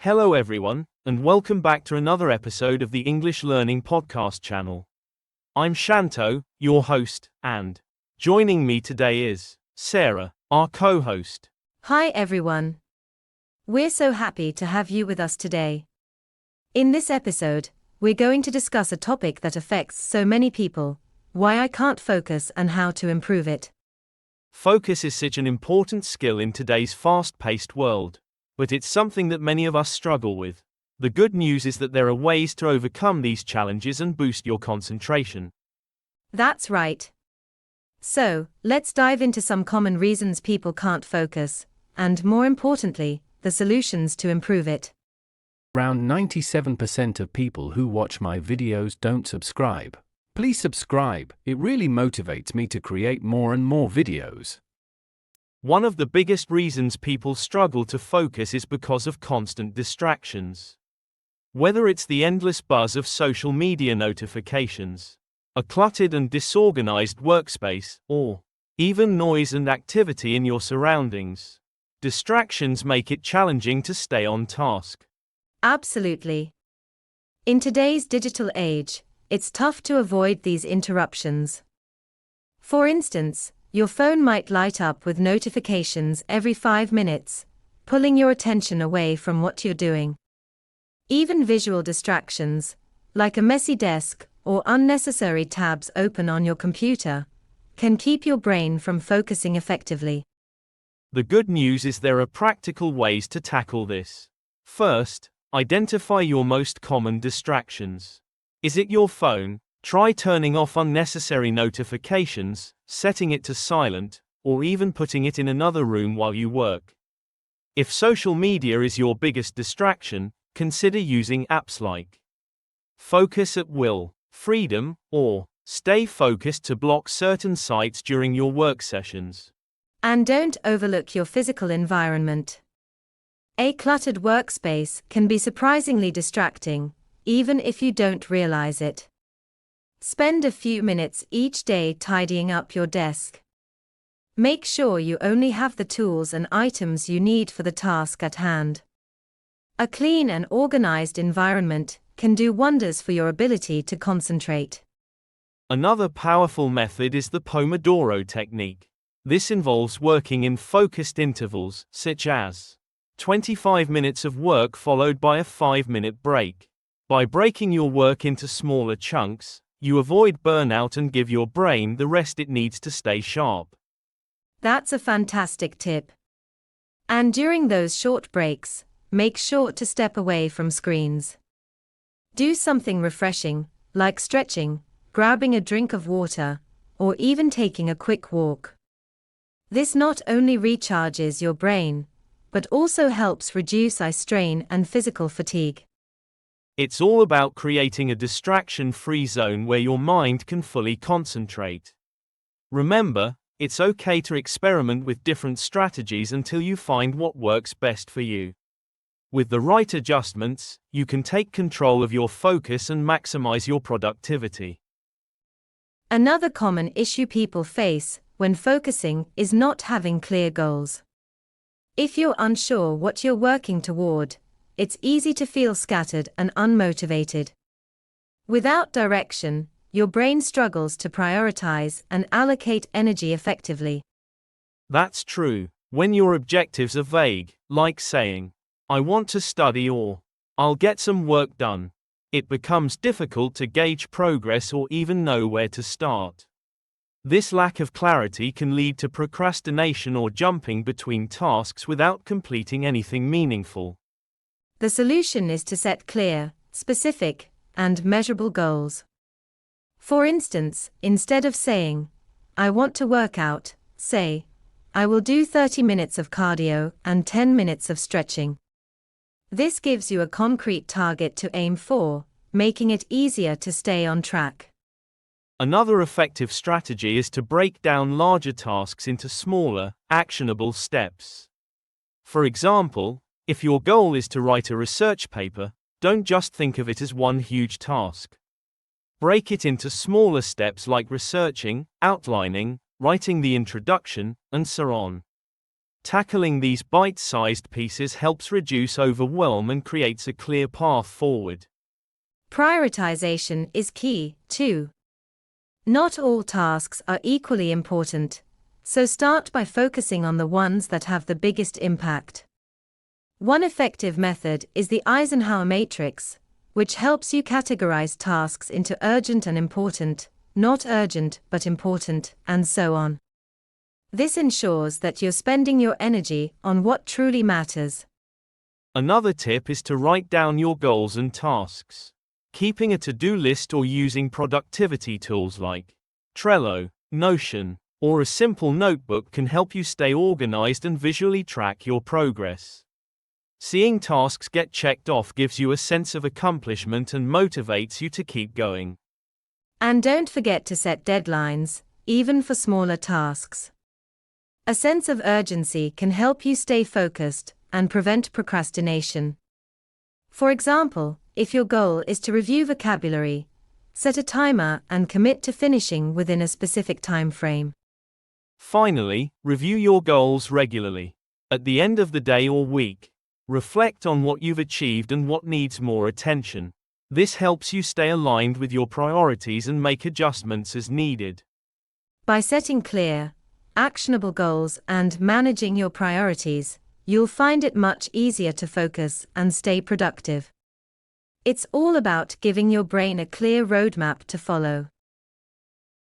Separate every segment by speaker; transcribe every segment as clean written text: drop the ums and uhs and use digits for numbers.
Speaker 1: Hello everyone, and welcome back to another episode of the English Learning Podcast channel. I'm Shanto, your host, and joining me today is Sarah, our co-host.
Speaker 2: Hi everyone. We're so happy to have you with us today. In this episode, we're going to discuss a topic that affects so many people: why I can't focus and how to improve it.
Speaker 1: Focus is such an important skill in today's fast-paced world, but it's something that many of us struggle with. The good news is that there are ways to overcome these challenges and boost your concentration.
Speaker 2: That's right. So, let's dive into some common reasons people can't focus, and more importantly, the solutions to improve it.
Speaker 3: Around 97% of people who watch my videos don't subscribe. Please subscribe, it really motivates me to create more and more videos.
Speaker 1: One of the biggest reasons people struggle to focus is because of constant distractions. Whether it's the endless buzz of social media notifications, a cluttered and disorganized workspace, or even noise and activity in your surroundings, distractions make it challenging to stay on task.
Speaker 2: Absolutely. In today's digital age, it's tough to avoid these interruptions. For instance, your phone might light up with notifications every 5 minutes, pulling your attention away from what you're doing. Even visual distractions, like a messy desk or unnecessary tabs open on your computer, can keep your brain from focusing effectively.
Speaker 1: The good news is there are practical ways to tackle this. First, identify your most common distractions. Is it your phone? Try turning off unnecessary notifications, setting it to silent, or even putting it in another room while you work. If social media is your biggest distraction, consider using apps like Focus at Will, Freedom, or Stay Focused to block certain sites during your work sessions.
Speaker 2: And don't overlook your physical environment. A cluttered workspace can be surprisingly distracting, even if you don't realize it. Spend a few minutes each day tidying up your desk. Make sure you only have the tools and items you need for the task at hand. A clean and organized environment can do wonders for your ability to concentrate.
Speaker 1: Another powerful method is the Pomodoro technique. This involves working in focused intervals, such as 25 minutes of work followed by a 5-minute break. By breaking your work into smaller chunks, you avoid burnout and give your brain the rest it needs to stay sharp.
Speaker 2: That's a fantastic tip. And during those short breaks, make sure to step away from screens. Do something refreshing, like stretching, grabbing a drink of water, or even taking a quick walk. This not only recharges your brain, but also helps reduce eye strain and physical fatigue.
Speaker 1: It's all about creating a distraction-free zone where your mind can fully concentrate. Remember, it's okay to experiment with different strategies until you find what works best for you. With the right adjustments, you can take control of your focus and maximize your productivity.
Speaker 2: Another common issue people face when focusing is not having clear goals. If you're unsure what you're working toward, it's easy to feel scattered and unmotivated. Without direction, your brain struggles to prioritize and allocate energy effectively.
Speaker 1: That's true. When your objectives are vague, like saying, "I want to study" or "I'll get some work done," it becomes difficult to gauge progress or even know where to start. This lack of clarity can lead to procrastination or jumping between tasks without completing anything meaningful.
Speaker 2: The solution is to set clear, specific, and measurable goals. For instance, instead of saying, "I want to work out," say, "I will do 30 minutes of cardio and 10 minutes of stretching." This gives you a concrete target to aim for, making it easier to stay on track.
Speaker 1: Another effective strategy is to break down larger tasks into smaller, actionable steps. For example, if your goal is to write a research paper, don't just think of it as one huge task. Break it into smaller steps like researching, outlining, writing the introduction, and so on. Tackling these bite-sized pieces helps reduce overwhelm and creates a clear path forward.
Speaker 2: Prioritization is key, too. Not all tasks are equally important, so start by focusing on the ones that have the biggest impact. One effective method is the Eisenhower matrix, which helps you categorize tasks into urgent and important, not urgent but important, and so on. This ensures that you're spending your energy on what truly matters.
Speaker 1: Another tip is to write down your goals and tasks. Keeping a to-do list or using productivity tools like Trello, Notion, or a simple notebook can help you stay organized and visually track your progress. Seeing tasks get checked off gives you a sense of accomplishment and motivates you to keep going.
Speaker 2: And don't forget to set deadlines, even for smaller tasks. A sense of urgency can help you stay focused and prevent procrastination. For example, if your goal is to review vocabulary, set a timer and commit to finishing within a specific time frame.
Speaker 1: Finally, review your goals regularly. At the end of the day or week, reflect on what you've achieved and what needs more attention. This helps you stay aligned with your priorities and make adjustments as needed.
Speaker 2: By setting clear, actionable goals and managing your priorities, you'll find it much easier to focus and stay productive. It's all about giving your brain a clear roadmap to follow.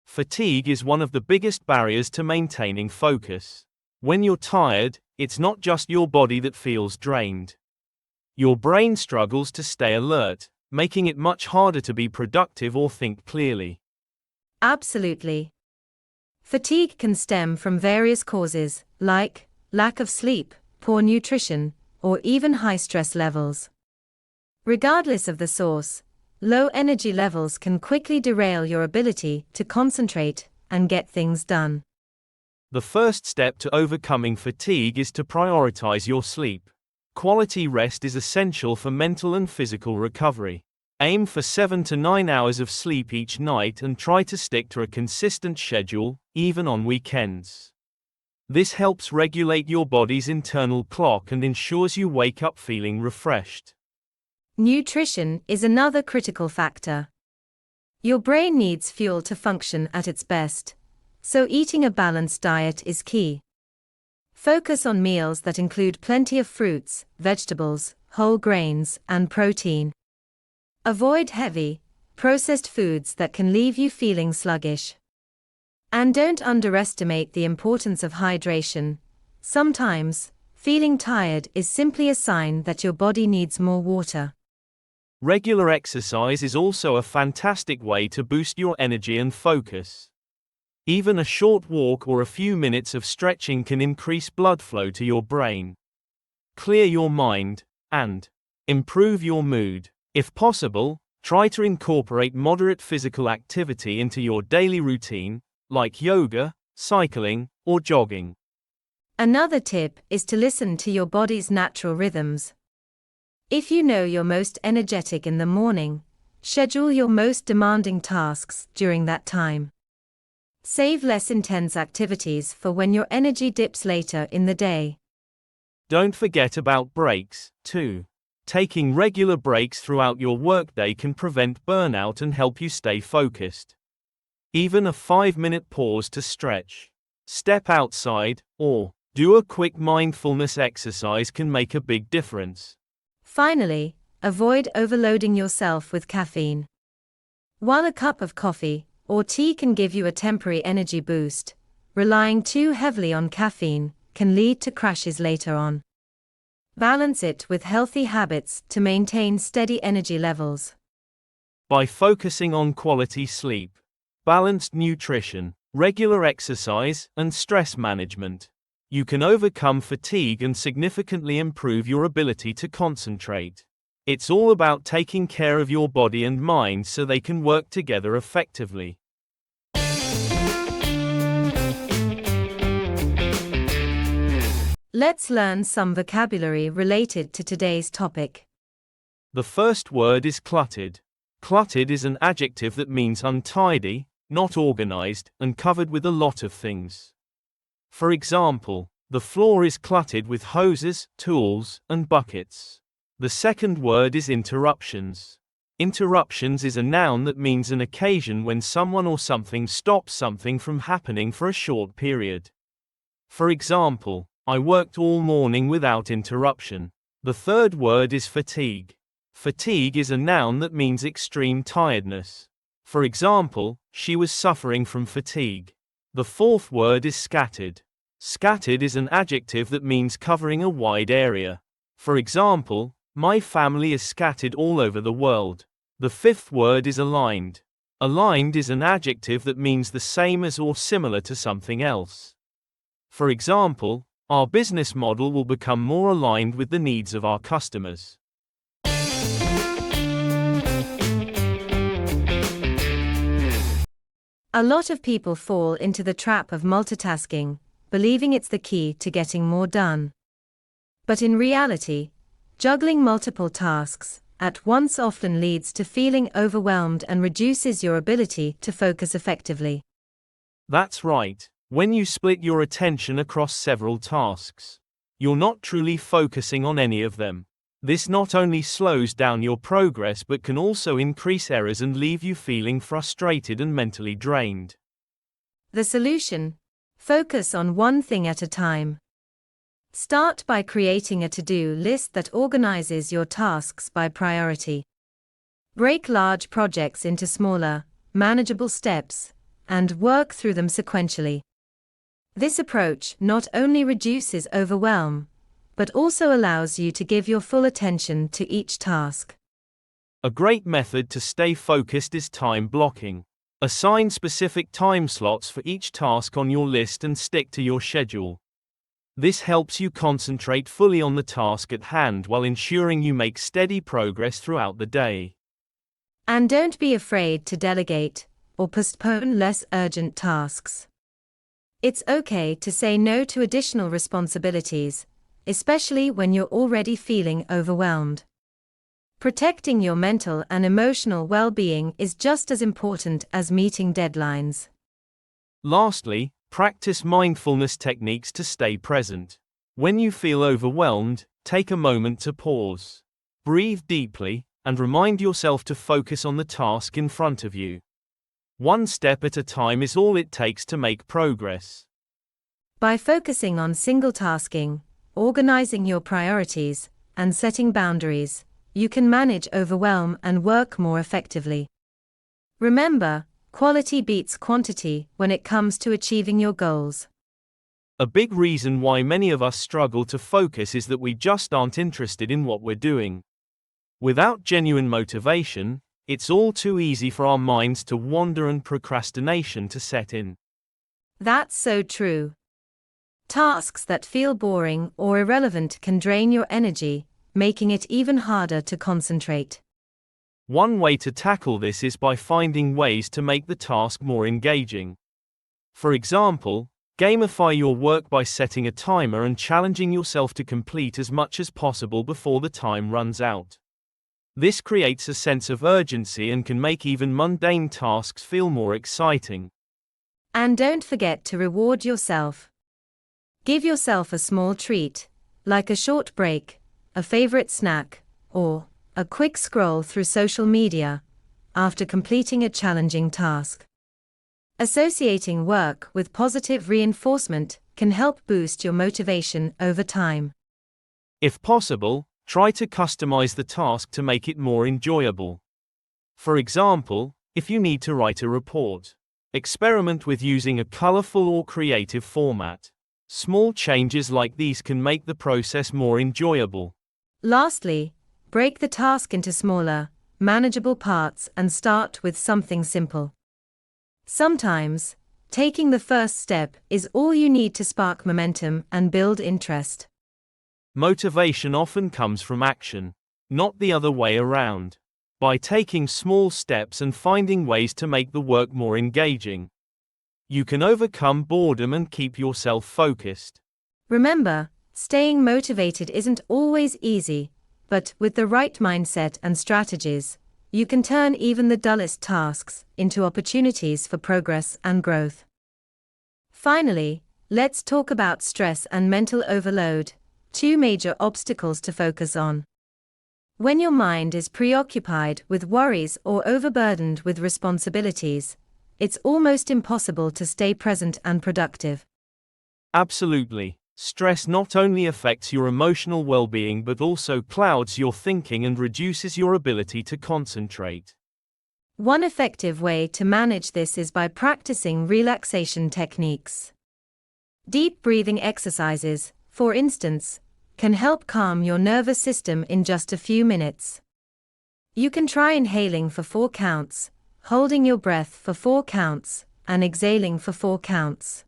Speaker 1: Fatigue is one of the biggest barriers to maintaining focus. When you're tired, it's not just your body that feels drained. Your brain struggles to stay alert, making it much harder to be productive or think clearly.
Speaker 2: Absolutely. Fatigue can stem from various causes, like lack of sleep, poor nutrition, or even high stress levels. Regardless of the source, low energy levels can quickly derail your ability to concentrate and get things done.
Speaker 1: The first step to overcoming fatigue is to prioritize your sleep. Quality rest is essential for mental and physical recovery. Aim for 7 to 9 hours of sleep each night and try to stick to a consistent schedule, even on weekends. This helps regulate your body's internal clock and ensures you wake up feeling refreshed.
Speaker 2: Nutrition is another critical factor. Your brain needs fuel to function at its best, so eating a balanced diet is key. Focus on meals that include plenty of fruits, vegetables, whole grains, and protein. Avoid heavy, processed foods that can leave you feeling sluggish. And don't underestimate the importance of hydration. Sometimes, feeling tired is simply a sign that your body needs more water.
Speaker 1: Regular exercise is also a fantastic way to boost your energy and focus. Even a short walk or a few minutes of stretching can increase blood flow to your brain, clear your mind, and improve your mood. If possible, try to incorporate moderate physical activity into your daily routine, like yoga, cycling, or jogging.
Speaker 2: Another tip is to listen to your body's natural rhythms. If you know you're most energetic in the morning, schedule your most demanding tasks during that time. Save less intense activities for when your energy dips later in the day.
Speaker 1: Don't forget about breaks, too. Taking regular breaks throughout your workday can prevent burnout and help you stay focused. Even a 5-minute pause to stretch, step outside, or do a quick mindfulness exercise can make a big difference.
Speaker 2: Finally, avoid overloading yourself with caffeine. While a cup of coffee or tea can give you a temporary energy boost, relying too heavily on caffeine can lead to crashes later on. Balance it with healthy habits to maintain steady energy levels.
Speaker 1: By focusing on quality sleep, balanced nutrition, regular exercise, and stress management, you can overcome fatigue and significantly improve your ability to concentrate. It's all about taking care of your body and mind so they can work together effectively.
Speaker 2: Let's learn some vocabulary related to today's topic.
Speaker 1: The first word is cluttered. Cluttered is an adjective that means untidy, not organized, and covered with a lot of things. For example, The floor is cluttered with hoses, tools, and buckets. The second word is interruptions. Interruptions is a noun that means an occasion when someone or something stops something from happening for a short period. For example, I worked all morning without interruption. The third word is fatigue. Fatigue is a noun that means extreme tiredness. For example, she was suffering from fatigue. The fourth word is scattered. Scattered is an adjective that means covering a wide area. For example, my family is scattered all over the world. The fifth word is aligned. Aligned is an adjective that means the same as or similar to something else. For example, our business model will become more aligned with the needs of our customers.
Speaker 2: A lot of people fall into the trap of multitasking, believing it's the key to getting more done. But in reality, juggling multiple tasks at once often leads to feeling overwhelmed and reduces your ability to focus effectively.
Speaker 1: That's right. When you split your attention across several tasks, you're not truly focusing on any of them. This not only slows down your progress but can also increase errors and leave you feeling frustrated and mentally drained.
Speaker 2: The solution: focus on one thing at a time. Start by creating a to-do list that organizes your tasks by priority. Break large projects into smaller, manageable steps, and work through them sequentially. This approach not only reduces overwhelm, but also allows you to give your full attention to each task.
Speaker 1: A great method to stay focused is time blocking. Assign specific time slots for each task on your list and stick to your schedule. This helps you concentrate fully on the task at hand while ensuring you make steady progress throughout the day.
Speaker 2: And don't be afraid to delegate or postpone less urgent tasks. It's okay to say no to additional responsibilities, especially when you're already feeling overwhelmed. Protecting your mental and emotional well-being is just as important as meeting deadlines.
Speaker 1: Lastly, practice mindfulness techniques to stay present. When you feel overwhelmed, take a moment to pause. Breathe deeply, and remind yourself to focus on the task in front of you. One step at a time is all it takes to make progress.
Speaker 2: By focusing on single tasking, organizing your priorities, and setting boundaries, you can manage overwhelm and work more effectively. Remember, quality beats quantity when it comes to achieving your goals.
Speaker 1: A big reason why many of us struggle to focus is that we just aren't interested in what we're doing. Without genuine motivation, it's all too easy for our minds to wander and procrastination to set in.
Speaker 2: That's so true. Tasks that feel boring or irrelevant can drain your energy, making it even harder to concentrate.
Speaker 1: One way to tackle this is by finding ways to make the task more engaging. For example, gamify your work by setting a timer and challenging yourself to complete as much as possible before the time runs out. This creates a sense of urgency and can make even mundane tasks feel more exciting.
Speaker 2: And don't forget to reward yourself. Give yourself a small treat, like a short break, a favorite snack, or a quick scroll through social media, after completing a challenging task. Associating work with positive reinforcement can help boost your motivation over time.
Speaker 1: If possible, try to customize the task to make it more enjoyable. For example, if you need to write a report, experiment with using a colorful or creative format. Small changes like these can make the process more enjoyable.
Speaker 2: Lastly, break the task into smaller, manageable parts and start with something simple. Sometimes, taking the first step is all you need to spark momentum and build interest.
Speaker 1: Motivation often comes from action, not the other way around. By taking small steps and finding ways to make the work more engaging, you can overcome boredom and keep yourself focused.
Speaker 2: Remember, staying motivated isn't always easy, but with the right mindset and strategies, you can turn even the dullest tasks into opportunities for progress and growth. Finally, Let's talk about stress and mental overload, two major obstacles to focus on. When your mind is preoccupied with worries or overburdened with responsibilities, it's almost impossible to stay present and productive.
Speaker 1: Absolutely. Stress not only affects your emotional well-being but also clouds your thinking and reduces your ability to concentrate.
Speaker 2: One effective way to manage this is by practicing relaxation techniques. Deep breathing exercises, for instance, can help calm your nervous system in just a few minutes. You can try inhaling for 4 counts, holding your breath for 4 counts, and exhaling for 4 counts.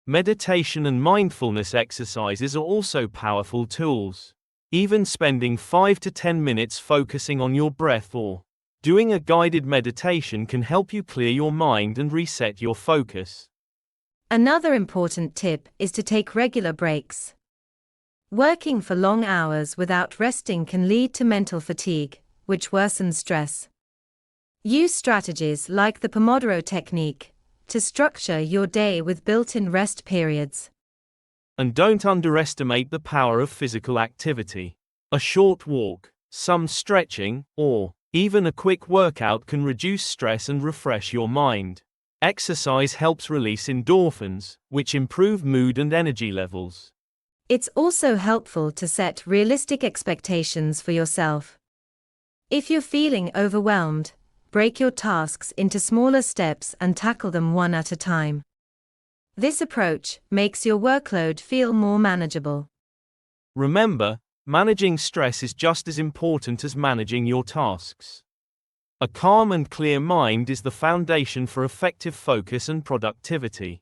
Speaker 1: Meditation and mindfulness exercises are also powerful tools. Even spending 5 to 10 minutes focusing on your breath or doing a guided meditation can help you clear your mind and reset your focus.
Speaker 2: Another important tip is to take regular breaks. Working for long hours without resting can lead to mental fatigue, which worsens stress. Use strategies like the Pomodoro technique to structure your day with built-in rest periods.
Speaker 1: And don't underestimate the power of physical activity. A short walk, some stretching, or even a quick workout can reduce stress and refresh your mind. Exercise helps release endorphins, which improve mood and energy levels.
Speaker 2: It's also helpful to set realistic expectations for yourself. If you're feeling overwhelmed, break your tasks into smaller steps and tackle them one at a time. This approach makes your workload feel more manageable.
Speaker 1: Remember, managing stress is just as important as managing your tasks. A calm and clear mind is the foundation for effective focus and productivity.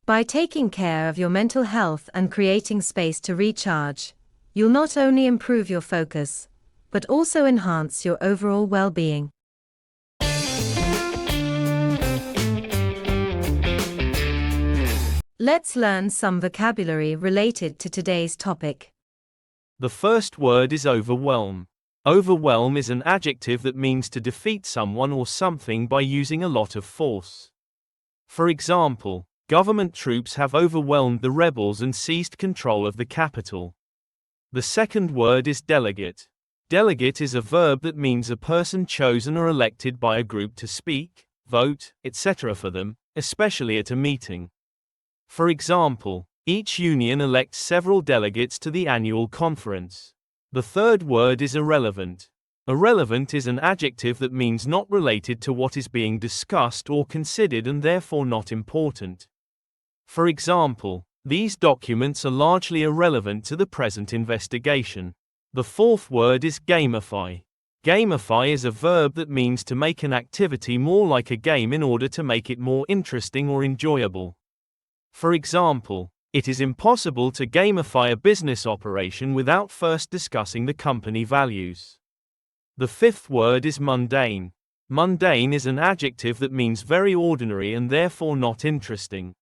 Speaker 2: By taking care of your mental health and creating space to recharge, you'll not only improve your focus, but also enhance your overall well-being. Let's learn some vocabulary related to today's topic.
Speaker 1: The first word is overwhelm. Overwhelm is an adjective that means to defeat someone or something by using a lot of force. For example, government troops have overwhelmed the rebels and seized control of the capital. The second word is delegate. Delegate is a verb that means a person chosen or elected by a group to speak, vote, etc. for them, especially at a meeting. For example, each union elects several delegates to the annual conference. The third word is irrelevant. Irrelevant is an adjective that means not related to what is being discussed or considered and therefore not important. For example, these documents are largely irrelevant to the present investigation. The fourth word is gamify. Gamify is a verb that means to make an activity more like a game in order to make it more interesting or enjoyable. For example, it is impossible to gamify a business operation without first discussing the company values. The fifth word is mundane. Mundane is an adjective that means very ordinary and therefore not interesting.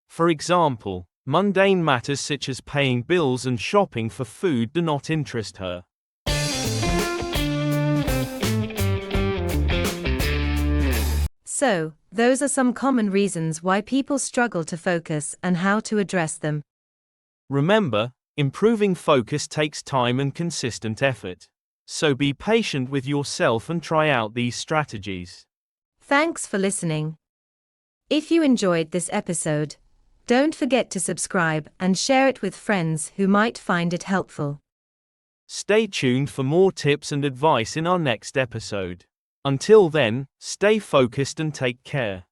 Speaker 1: For example, mundane matters such as paying bills and shopping for food do not interest her.
Speaker 2: So, those are some common reasons why people struggle to focus and how to address them.
Speaker 1: Remember, improving focus takes time and consistent effort. So be patient with yourself and try out these strategies.
Speaker 2: Thanks for listening. If you enjoyed this episode, don't forget to subscribe and share it with friends who might find it helpful.
Speaker 1: Stay tuned for more tips and advice in our next episode. Until then, stay focused and take care.